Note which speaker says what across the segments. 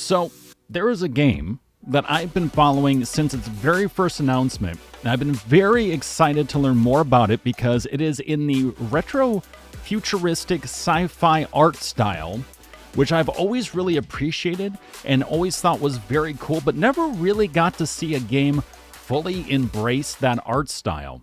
Speaker 1: So, there is a game that I've been following since its very first announcement. And I've been very excited to learn more about it because it is in the retro futuristic sci-fi art style, which I've always really appreciated and always thought was very cool, but never really got to see a game fully embrace that art style.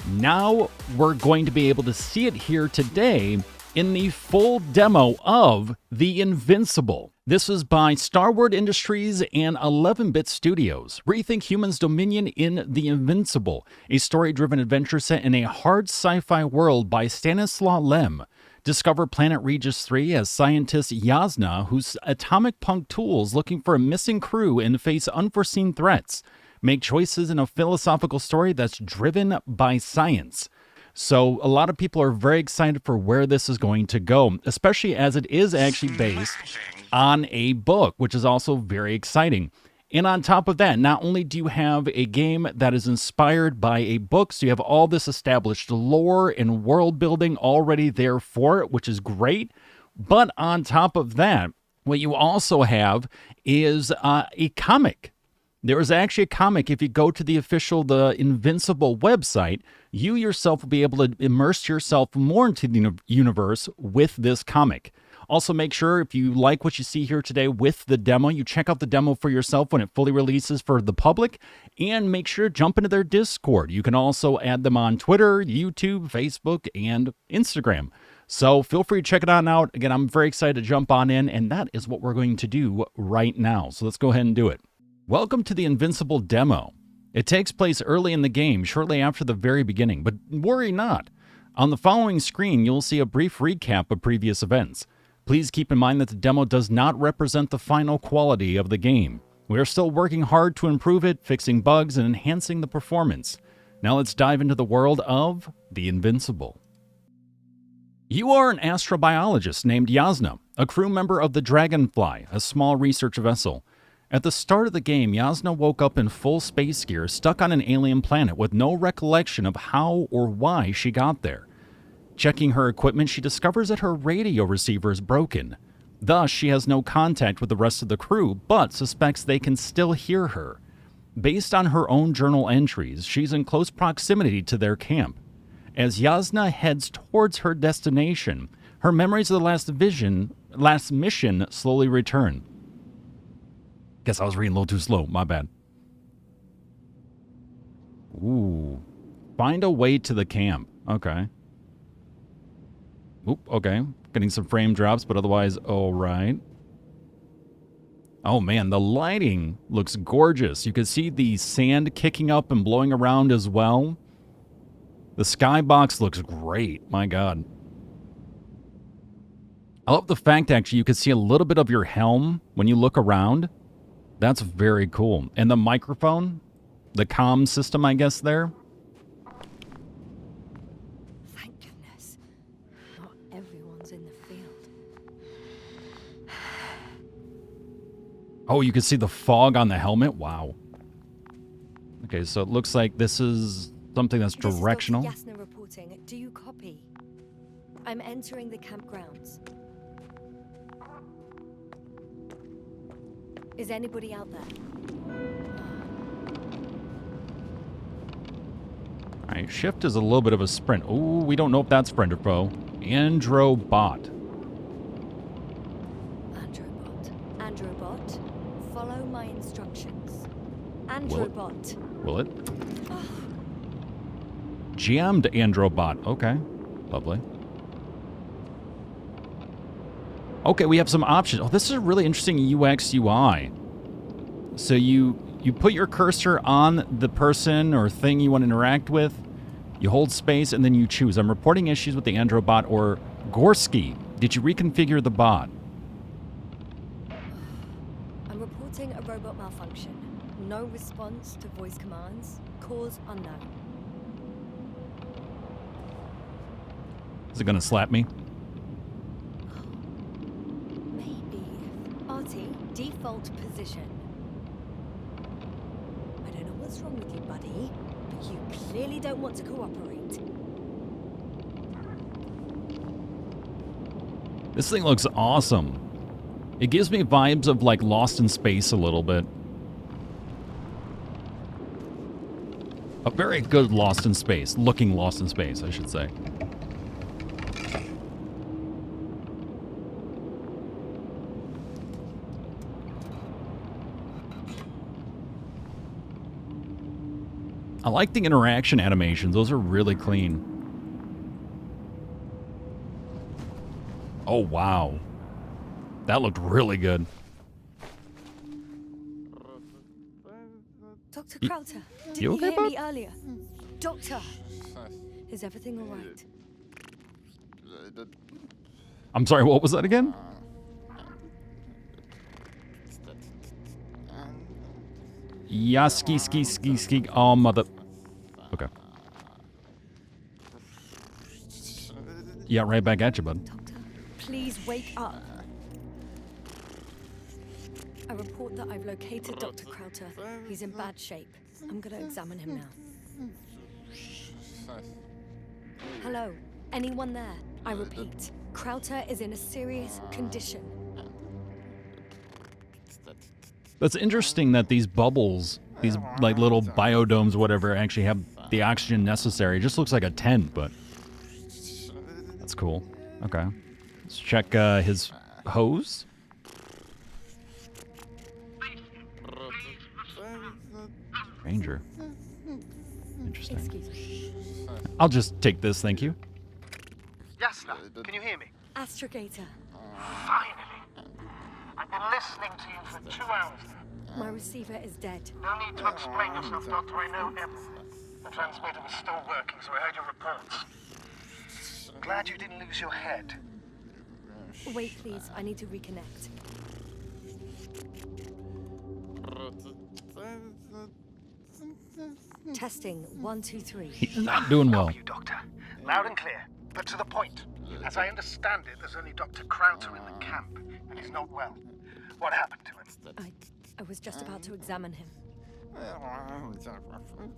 Speaker 1: Now we're going to be able to see it here today in the full demo of The Invincible. This is by Starward Industries and 11-Bit Studios. Rethink humans' dominion in The Invincible, a story-driven adventure set in a hard sci-fi world by Stanisław Lem. Discover planet Regis III as scientist Yasna, whose Atompunk tools looking for a missing crew and face unforeseen threats. Make choices in a philosophical story that's driven by science. So a lot of people are very excited for where this is going to go, especially as it is actually based on a book, which is also very exciting. And on top of that, not only do you have a game that is inspired by a book, so you have all this established lore and world building already there for it, which is great. But on top of that, what you also have is a comic. There is actually a comic. If you go to the official The Invincible website, you yourself will be able to immerse yourself more into the universe with this comic. Also, make sure if you like what you see here today with the demo, you check out the demo for yourself when it fully releases for the public, and make sure to jump into their Discord. You can also add them on Twitter, YouTube, Facebook, and Instagram. So feel free to check it out. Again, I'm very excited to jump on in, and that is what we're going to do right now. So let's go ahead and do it. Welcome to the Invincible demo. It takes place early in the game, shortly after the very beginning, but worry not. On the following screen, you'll see a brief recap of previous events. Please keep in mind that the demo does not represent the final quality of the game. We are still working hard to improve it, fixing bugs, and enhancing the performance. Now let's dive into the world of The Invincible. You are an astrobiologist named Yasna, a crew member of the Dragonfly, a small research vessel. At the start of the game, Yasna woke up in full space gear, stuck on an alien planet with no recollection of how or why she got there. Checking her equipment, she discovers that her radio receiver is broken. Thus, she has no contact with the rest of the crew, but suspects they can still hear her. Based on her own journal entries, she's in close proximity to their camp. As Yasna heads towards her destination, her memories of the last mission slowly return. Guess I was reading a little too slow, my bad. Ooh. Find a way to the camp. Okay. Oop, okay. Getting some frame drops, but otherwise, all right. Oh man, the lighting looks gorgeous. You can see the sand kicking up and blowing around as well. The skybox looks great, my god. I love the fact, actually, you can see a little bit of your helm when you look around. That's very cool. And the microphone, the comm system, I guess, there.
Speaker 2: Thank goodness. Not everyone's in the field.
Speaker 1: Oh, you can see the fog on the helmet? Wow. Okay, so it looks like this is something that's directional.
Speaker 2: This is Dr. Yasna reporting. Do you copy? I'm entering the campgrounds. Is anybody out there?
Speaker 1: Alright, shift is a little bit of a sprint. Ooh, we don't know if that's friend or foe. Androbot.
Speaker 2: Androbot, follow my instructions. Androbot.
Speaker 1: Will it? Jammed Androbot. Okay. Lovely. Okay, we have some options. Oh, this is a really interesting UX UI. So you put your cursor on the person or thing you want to interact with, you hold space, and then you choose. I'm reporting issues with the Androbot or Gorski. Did you reconfigure the bot?
Speaker 2: I'm reporting a robot malfunction. No response to voice commands. Cause unknown.
Speaker 1: Is it going to slap me?
Speaker 2: Default position. I don't know what's wrong with you, buddy, but you clearly don't want to cooperate.
Speaker 1: This thing looks awesome. It gives me vibes of like Lost in Space a little bit. A very good Lost in Space, looking Lost in Space, I should say. I like the interaction animations. Those are really clean. Oh, wow. That looked really good.
Speaker 2: Dr. Krauter, did
Speaker 1: you
Speaker 2: you
Speaker 1: okay,
Speaker 2: hear me earlier? Doctor, is everything all right?
Speaker 1: I'm sorry, what was that again? Ski. Oh, mother. Okay. Yeah, right back at you, bud.
Speaker 2: Doctor, please wake up. I report that I've located Dr. Krauter. He's in bad shape. I'm gonna examine him now. Hello? Anyone there? I repeat, Krauter is in a serious condition.
Speaker 1: That's interesting that these bubbles, these like little biodomes, whatever, actually have the oxygen necessary. It just looks like a tent, but that's cool. Okay. Let's check his hose. Ranger. Interesting.
Speaker 2: Excuse me.
Speaker 1: I'll just take this, thank you.
Speaker 3: Yasna, can you hear me?
Speaker 2: Astrogator,
Speaker 3: Finally. I've been listening to you for 2 hours now.
Speaker 2: my receiver is dead.
Speaker 3: No need to explain yourself, Doctor. I know everything. The transmitter was still working, so I heard your reports. Glad you didn't lose your head.
Speaker 2: Wait, please. I need to reconnect. Testing 1, 2, 3.
Speaker 1: He's not doing well.
Speaker 3: Help you, Doctor. Loud and clear, but to the point. As I understand it, there's only Dr. Krauter in the camp, and he's not well. What happened to him?
Speaker 2: I was just about to examine him.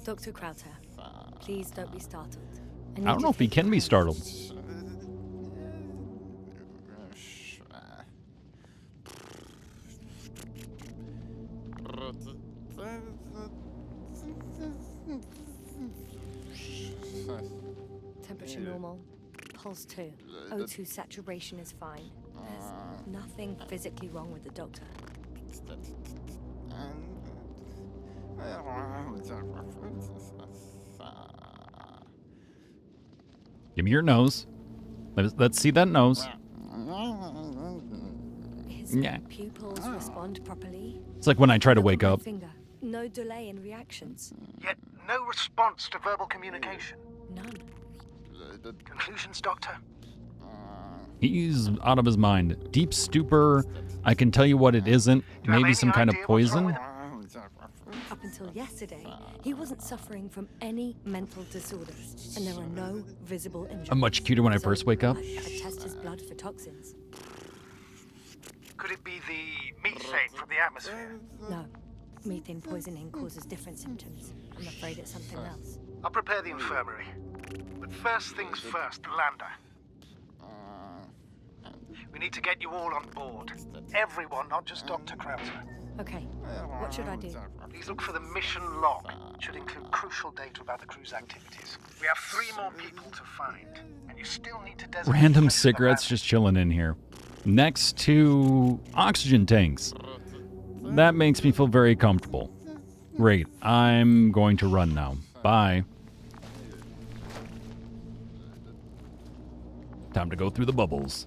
Speaker 2: Dr. Krauter, please don't be startled.
Speaker 1: I don't know if he can be startled.
Speaker 2: Temperature normal. Pulse 2. O2 saturation is fine. There's nothing physically wrong with the doctor.
Speaker 1: Give me your nose. Let's see that nose.
Speaker 2: His pupils respond properly.
Speaker 1: It's like when I try to wake up.
Speaker 2: Finger. No delay in reactions.
Speaker 3: Yet no response to verbal communication.
Speaker 2: None.
Speaker 3: Conclusions, Doctor?
Speaker 1: He's out of his mind. Deep stupor. I can tell you what it isn't. Maybe some kind of poison.
Speaker 2: Up until yesterday, he wasn't suffering from any mental disorders, and there are no visible injuries.
Speaker 1: I'm much cuter when I first wake up.
Speaker 2: I test his blood for toxins.
Speaker 3: Could it be the methane from the atmosphere?
Speaker 2: No. Methane poisoning causes different symptoms. I'm afraid it's something else.
Speaker 3: I'll prepare the infirmary. But first things first, the lander. We need to get you all on board. Everyone, not just Dr. Krauter.
Speaker 2: Okay. What should I do?
Speaker 3: Please look for the mission log. It should include crucial data about the crew's activities. We have 3 more people to find, and you still need to designate...
Speaker 1: Random cigarettes just chilling in here. Next to oxygen tanks. That makes me feel very comfortable. Great. I'm going to run now. Bye. Time to go through the bubbles.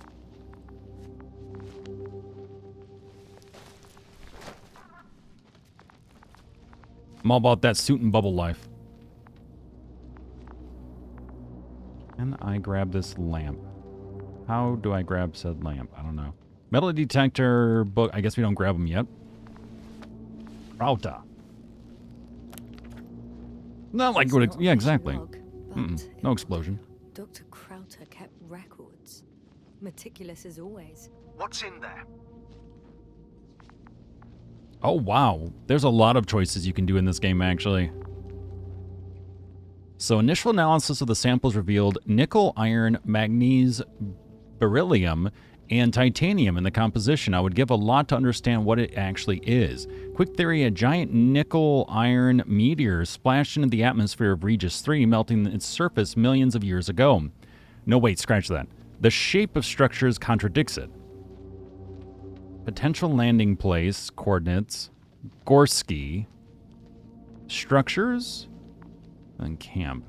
Speaker 1: I'm all about that suit and bubble life. Can I grab this lamp? How do I grab said lamp? I don't know. Metal detector book. I guess we don't grab them yet. Krauter. Not like what? Yeah, exactly. No explosion.
Speaker 2: Dr. Krauter kept records. Meticulous as always.
Speaker 3: What's in there?
Speaker 1: Oh, wow. There's a lot of choices you can do in this game, actually. So, initial analysis of the samples revealed nickel, iron, manganese, beryllium, and titanium in the composition. I would give a lot to understand what it actually is. Quick theory, a giant nickel iron meteor splashed into the atmosphere of Regis III, melting its surface millions of years ago. No, wait, scratch that. The shape of structures contradicts it. Potential landing place, coordinates, Gorski, structures, and camp.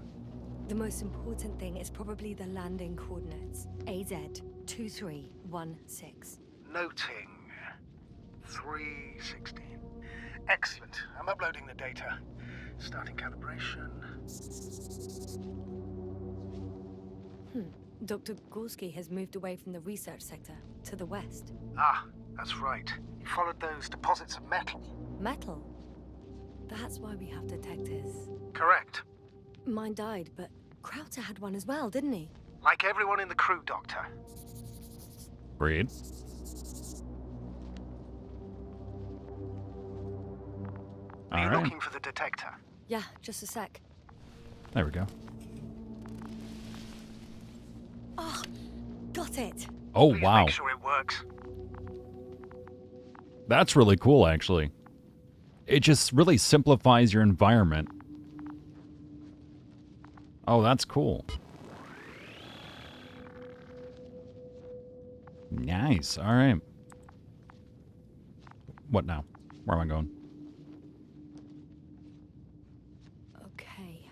Speaker 2: The most important thing is probably the landing coordinates. AZ2316.
Speaker 3: Noting 316. Excellent. I'm uploading the data. Starting calibration.
Speaker 2: Dr. Gorski has moved away from the research sector to the west.
Speaker 3: Ah, that's right. He followed those deposits of metal.
Speaker 2: Metal? That's why we have detectors.
Speaker 3: Correct.
Speaker 2: Mine died, but Krauter had one as well, didn't he?
Speaker 3: Like everyone in the crew, Doctor.
Speaker 1: Read.
Speaker 3: Are you
Speaker 1: All right.
Speaker 3: looking for the detector?
Speaker 2: Yeah, just a sec.
Speaker 1: There we go.
Speaker 2: Oh, got it.
Speaker 1: Oh,
Speaker 3: Please
Speaker 1: wow.
Speaker 3: make sure it works.
Speaker 1: That's really cool, actually. It just really simplifies your environment. Oh, that's cool. Nice. All right. What now? Where am I going?
Speaker 2: Okay,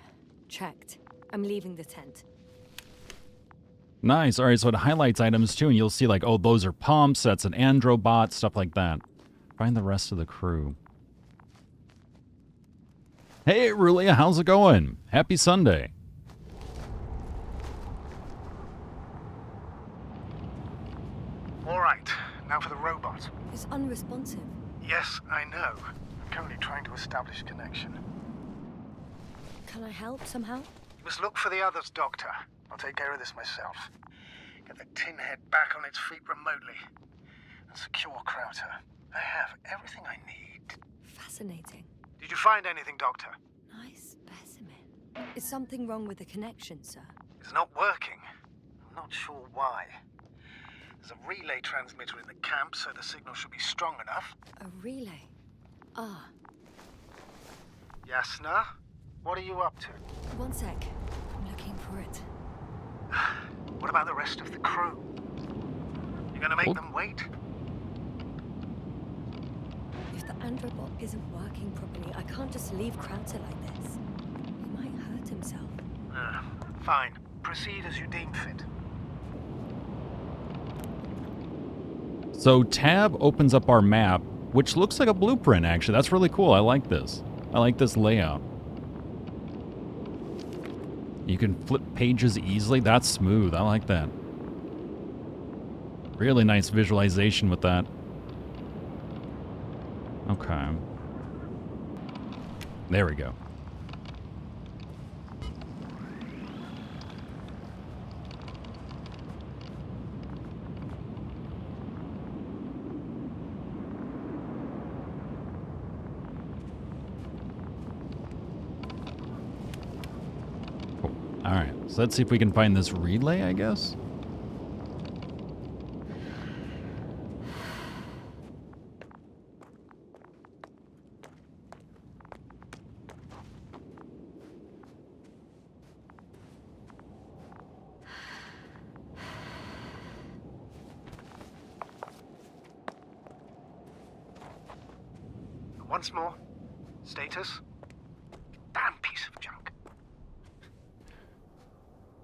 Speaker 2: checked. I'm leaving the tent.
Speaker 1: Nice. All right, so it highlights items too, and you'll see like, oh, those are pumps, that's an androbot, stuff like that. Find the rest of the crew. Hey, Rulia, how's it going? Happy Sunday.
Speaker 3: All right, now for the robot.
Speaker 2: It's unresponsive.
Speaker 3: Yes, I know. I'm currently trying to establish connection.
Speaker 2: Can I help somehow?
Speaker 3: You must look for the others, Doctor. I'll take care of this myself. Get the tin head back on its feet remotely. And secure Krauter. I have everything I need.
Speaker 2: Fascinating.
Speaker 3: Did you find anything, Doctor?
Speaker 2: Nice specimen. Is something wrong with the connection, sir?
Speaker 3: It's not working. I'm not sure why. There's a relay transmitter in the camp, so the signal should be strong enough.
Speaker 2: A relay. Ah,
Speaker 3: Yasna, what are you up to?
Speaker 2: one sec. I'm looking for it.
Speaker 3: What about the rest of the crew? You gonna make them wait?
Speaker 2: If the androbot isn't working properly, I can't just leave Krauter like this. He might hurt himself.
Speaker 3: Fine. Proceed as you deem fit.
Speaker 1: So tab opens up our map, which looks like a blueprint, actually. That's really cool. I like this. I like this layout. You can flip pages easily. That's smooth. I like that. Really nice visualization with that. Okay. There we go. All right, so let's see if we can find this relay, I guess.
Speaker 3: Once more. Status? Damn piece of junk.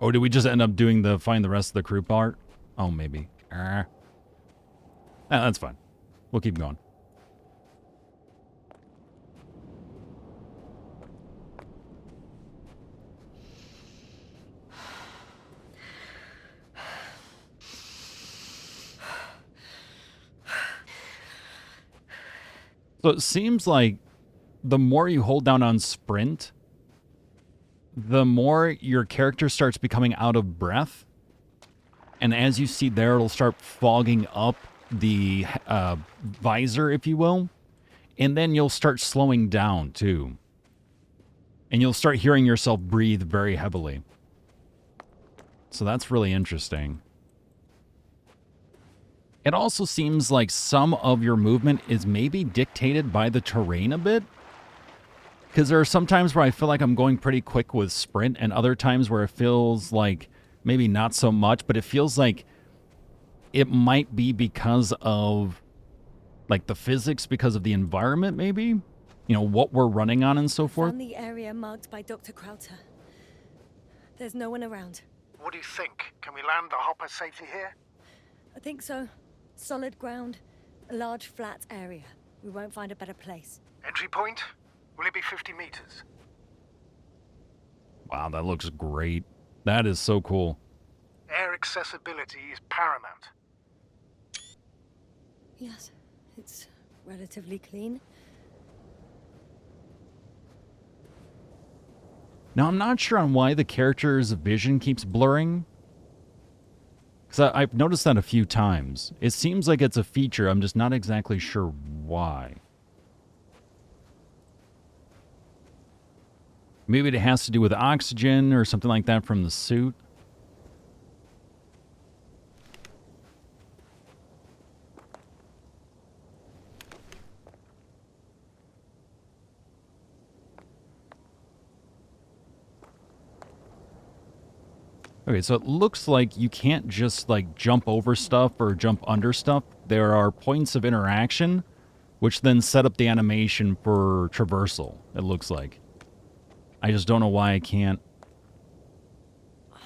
Speaker 1: Oh, did we just end up doing the find the rest of the crew part? Oh, maybe. That's fine. We'll keep going. So it seems like the more you hold down on sprint, the more your character starts becoming out of breath. And as you see there, it'll start fogging up the visor, if you will. And then you'll start slowing down, too. And you'll start hearing yourself breathe very heavily. So that's really interesting. It also seems like some of your movement is maybe dictated by the terrain a bit. Because there are some times where I feel like I'm going pretty quick with sprint, and other times where it feels like maybe not so much, but it feels like it might be because of like the physics, because of the environment, maybe? You know, what we're running on and so forth.
Speaker 2: Found the area marked by Dr. Krauter. There's no one around.
Speaker 3: What do you think? Can we land the hopper safely here?
Speaker 2: I think so. Solid ground, a large flat area. We won't find a better place.
Speaker 3: Entry point? Will it be 50 meters?
Speaker 1: Wow, that looks great. That is so cool.
Speaker 3: Air accessibility is paramount.
Speaker 2: Yes, it's relatively clean.
Speaker 1: Now, I'm not sure on why the character's vision keeps blurring. Because I've noticed that a few times. It seems like it's a feature, I'm just not exactly sure why. Maybe it has to do with oxygen or something like that from the suit. Okay, so it looks like you can't just like jump over stuff or jump under stuff. There are points of interaction, which then set up the animation for traversal, it looks like. I just don't know why I can't.
Speaker 2: Oh,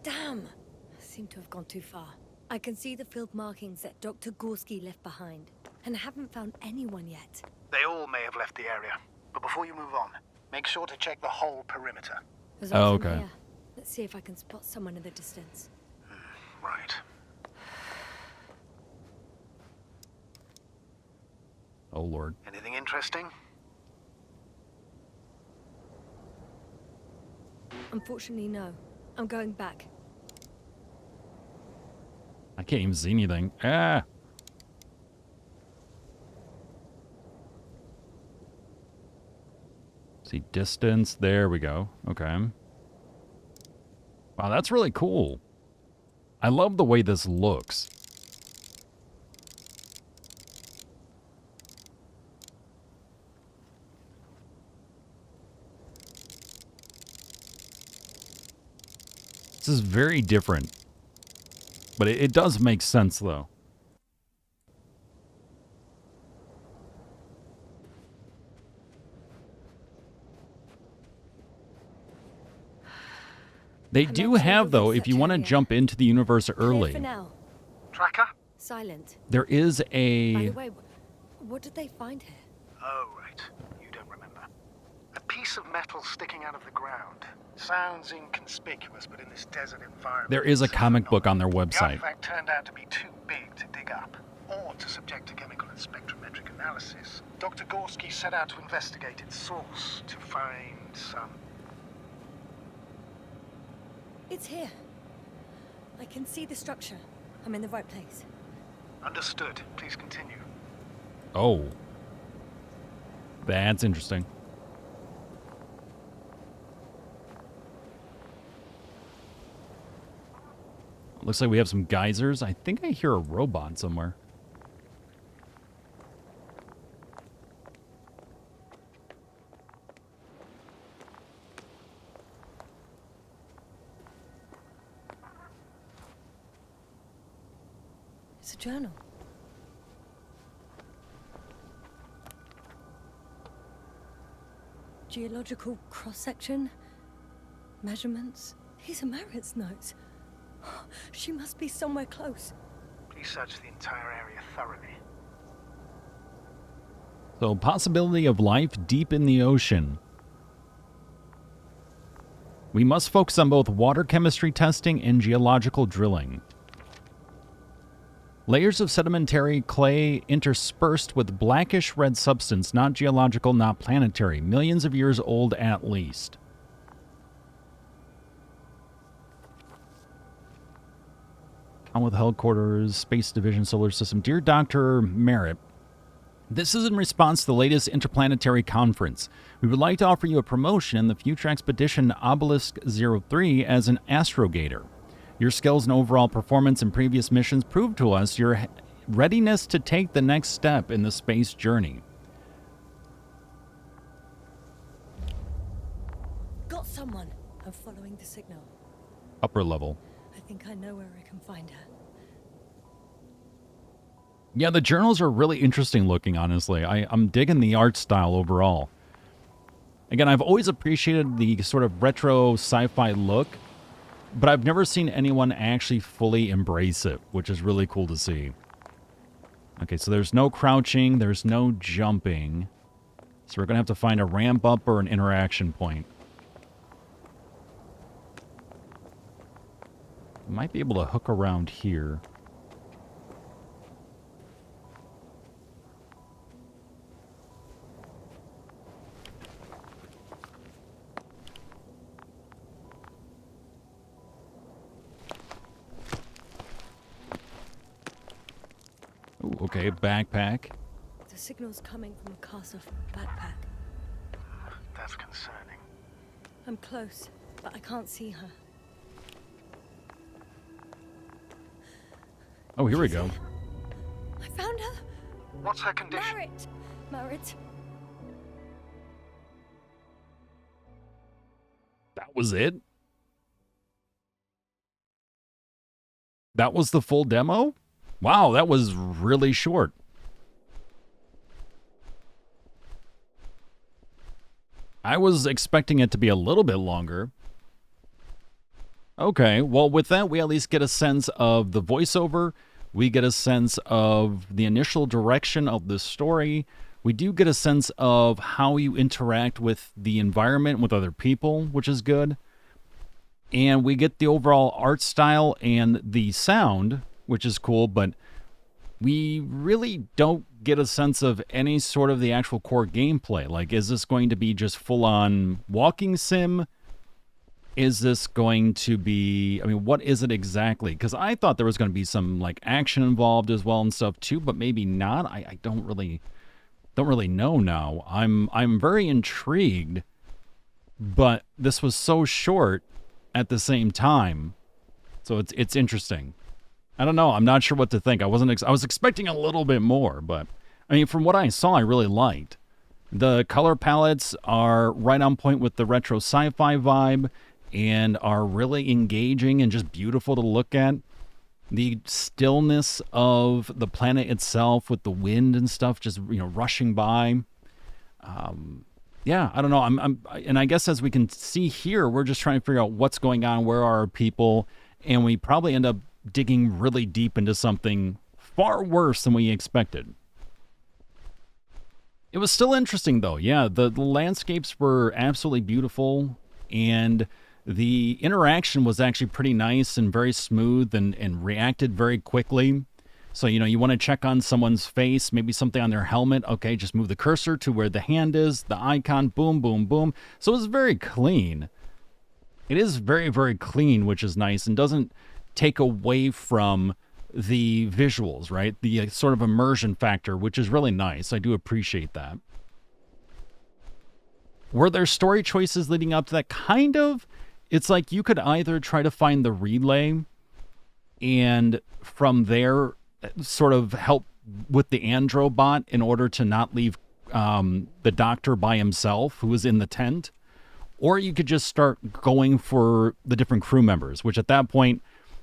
Speaker 2: damn! I seem to have gone too far. I can see the field markings that Dr. Gorski left behind, and I haven't found anyone yet.
Speaker 3: They all may have left the area. But before you move on, make sure to check the whole perimeter.
Speaker 2: As long as I'm
Speaker 1: okay.
Speaker 2: here, let's see if I can spot someone in the distance.
Speaker 3: Right.
Speaker 1: Oh, Lord.
Speaker 3: Anything interesting?
Speaker 2: Unfortunately, no. I'm going back.
Speaker 1: I can't even see anything. Ah! See distance. There we go. Okay. Wow, that's really cool. I love the way this looks. This is very different. But it does make sense, though. They do have, though, if you want to jump into the universe early,
Speaker 2: For now.
Speaker 3: Tracker?
Speaker 2: Silent.
Speaker 1: there is
Speaker 2: By
Speaker 1: a...
Speaker 2: the way, what did they find here?
Speaker 3: Oh, right. You don't remember. A piece of metal sticking out of the ground. Sounds inconspicuous, but in this desert environment...
Speaker 1: There is a
Speaker 3: it's
Speaker 1: comic book on their
Speaker 3: The
Speaker 1: website.
Speaker 3: artifact turned out to be too big to dig up, or to subject to chemical and spectrometric analysis. Dr. Gorski set out to investigate its source, to find some...
Speaker 2: It's here. I can see the structure. I'm in the right place.
Speaker 3: Understood. Please continue.
Speaker 1: Oh. That's interesting. Looks like we have some geysers. I think I hear a robot somewhere.
Speaker 2: It's a journal. Geological cross-section. Measurements. These are Marit's notes. She must be somewhere close.
Speaker 3: Please search the entire area thoroughly.
Speaker 1: So, possibility of life deep in the ocean. We must focus on both water chemistry testing and geological drilling. Layers of sedimentary clay interspersed with blackish red substance, not geological, not planetary, millions of years old at least. Commonwealth Headquarters, Space Division, Solar System. Dear Dr. Merritt, this is in response to the latest interplanetary conference. We would like to offer you a promotion in the future expedition Obelisk 03 as an astrogator. Your skills and overall performance in previous missions prove to us your readiness to take the next step in the space journey.
Speaker 2: Got someone. I'm following the signal.
Speaker 1: Upper level.
Speaker 2: I think I know where I can find her.
Speaker 1: Yeah, the journals are really interesting looking, honestly. I'm digging the art style overall. Again, I've always appreciated the sort of retro sci-fi look, but I've never seen anyone actually fully embrace it, which is really cool to see. Okay, so there's no crouching, there's no jumping. So we're going to have to find a ramp up or an interaction point. Might be able to hook around here. Ooh, okay, backpack.
Speaker 2: The signal's coming from a cast-off backpack.
Speaker 3: That's concerning.
Speaker 2: I'm close, but I can't see her.
Speaker 1: Oh, here we go.
Speaker 2: I found her!
Speaker 3: What's her condition?
Speaker 2: Married.
Speaker 1: That was it? That was the full demo? Wow, that was really short. I was expecting it to be a little bit longer. Okay, well, with that, we at least get a sense of the voiceover. We get a sense of the initial direction of the story. We do get a sense of how you interact with the environment, with other people, which is good. And we get the overall art style and the sound, which is cool, but we really don't get a sense of any sort of the actual core gameplay. Like, is this going to be just full-on walking sim? Is this going to be, I mean, what is it exactly? Because I thought there was going to be some, like, action involved as well and stuff, too, but maybe not. I don't really know now. I'm very intrigued, but this was so short at the same time, so it's interesting. I don't know. I'm not sure what to think. I was expecting a little bit more, but I mean, from what I saw, I really liked. The color palettes are right on point with the retro sci-fi vibe and are really engaging and just beautiful to look at. The stillness of the planet itself with the wind and stuff just, rushing by. Yeah, I don't know. And I guess as we can see here, we're just trying to figure out what's going on, where are our people, and we probably end up digging really deep into something far worse than we expected. It was still interesting, though. Yeah, the landscapes were absolutely beautiful, and the interaction was actually pretty nice and very smooth and reacted very quickly. So, you want to check on someone's face, maybe something on their helmet. Okay, just move the cursor to where the hand is, the icon, boom, boom, boom. So it's very clean. It is very, very clean, which is nice and doesn't take away from the visuals, right? The sort of immersion factor, which is really nice. I do appreciate that. Were there story choices leading up to that? Kind of. It's like you could either try to find the relay and from there sort of help with the Androbot in order to not leave the doctor by himself who was in the tent. Or you could just start going for the different crew members, which at that point,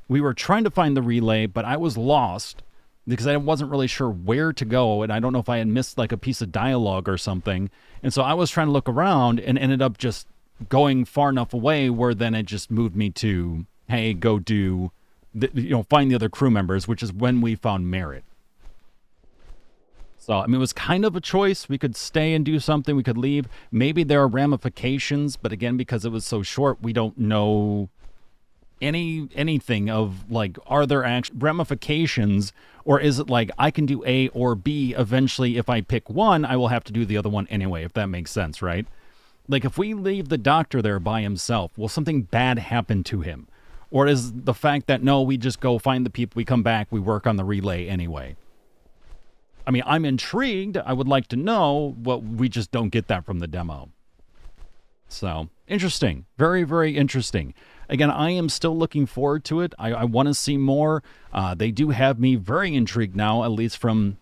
Speaker 1: we were trying to find the relay, but I was lost because I wasn't really sure where to go, and I don't know if I had missed like a piece of dialogue or something. And so I was trying to look around and ended up just going far enough away where then it just moved me to, hey, go do, find the other crew members, which is when we found Merritt. So, I mean, it was kind of a choice. We could stay and do something. We could leave. Maybe there are ramifications, but again, because it was so short, we don't know anything of, like, are there ramifications, or is it like I can do A or B eventually? If I pick one, I will have to do the other one anyway, if that makes sense, right? Like, if we leave the doctor there by himself, will something bad happen to him? Or is the fact that, no, we just go find the people, we come back, we work on the relay anyway? I mean, I'm intrigued. I would like to know, but we just don't get that from the demo. So, interesting. Very, very interesting. Again, I am still looking forward to it. I want to see more. They do have me very intrigued now, at least from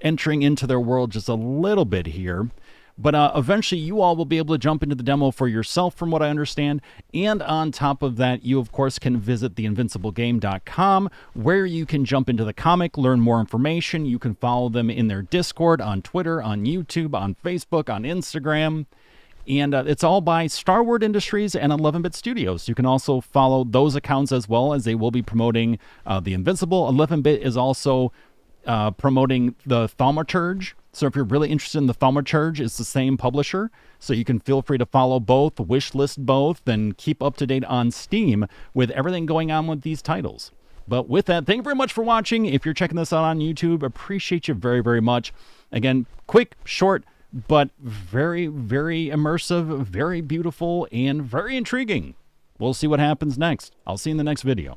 Speaker 1: entering into their world just a little bit here. But eventually, you all will be able to jump into the demo for yourself, from what I understand. And on top of that, you, of course, can visit theinvinciblegame.com, where you can jump into the comic, learn more information. You can follow them in their Discord, on Twitter, on YouTube, on Facebook, on Instagram. And it's all by Starward Industries and 11-Bit Studios. You can also follow those accounts as well, as they will be promoting the Invincible. 11-Bit is also promoting the Thaumaturge. So if you're really interested in the Thaumaturge, it's the same publisher. So you can feel free to follow both, wishlist both, and keep up to date on Steam with everything going on with these titles. But with that, thank you very much for watching. If you're checking this out on YouTube, appreciate you very, very much. Again, quick, short, but very, very immersive, very beautiful, and very intriguing. We'll see what happens next. I'll see you in the next video.